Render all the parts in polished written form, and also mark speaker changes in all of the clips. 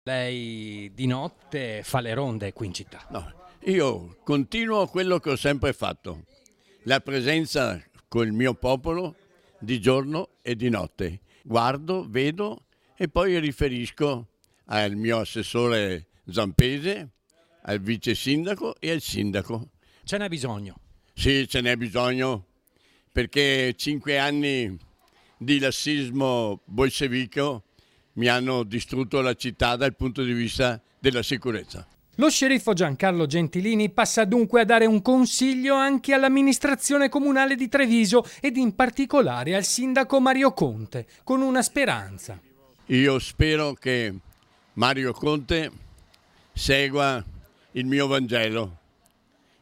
Speaker 1: Lei di notte fa le ronde qui in città.
Speaker 2: No, io continuo quello che ho sempre fatto, la presenza col mio popolo di giorno e di notte. Guardo, vedo e poi riferisco al mio assessore Zampese, al vice sindaco e al sindaco.
Speaker 1: Ce n'è bisogno.
Speaker 2: Sì, ce n'è bisogno perché 5 anni di lassismo bolscevico mi hanno distrutto la città dal punto di vista della sicurezza.
Speaker 1: Lo sceriffo Giancarlo Gentilini passa dunque a dare un consiglio anche all'amministrazione comunale di Treviso ed in particolare al sindaco Mario Conte, con una speranza.
Speaker 2: Io spero che Mario Conte segua il mio Vangelo,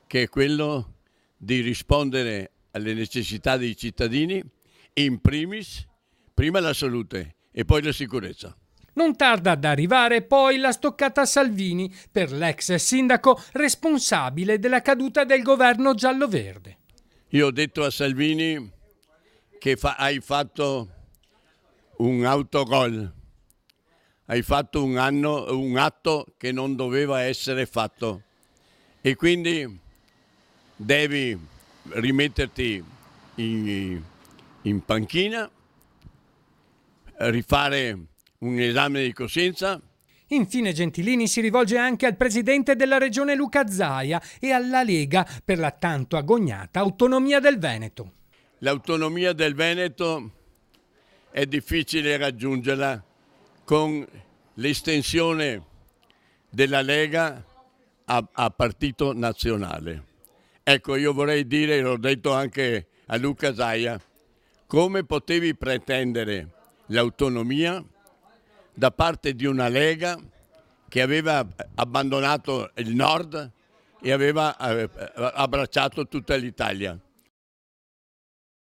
Speaker 2: che è quello di rispondere alle necessità dei cittadini, in primis, prima la salute e poi la sicurezza.
Speaker 1: Non tarda ad arrivare poi la stoccata a Salvini per l'ex sindaco responsabile della caduta del governo giallo-verde.
Speaker 2: Io ho detto a Salvini che hai fatto un autogol, hai fatto un atto che non doveva essere fatto e quindi devi rimetterti in panchina, rifare un esame di coscienza.
Speaker 1: Infine Gentilini si rivolge anche al presidente della regione Luca Zaia e alla Lega per la tanto agognata autonomia del Veneto.
Speaker 2: L'autonomia del Veneto è difficile raggiungerla con l'estensione della Lega a partito nazionale. Ecco, io vorrei dire, l'ho detto anche a Luca Zaia, come potevi pretendere l'autonomia da parte di una Lega che aveva abbandonato il nord e aveva abbracciato tutta l'Italia.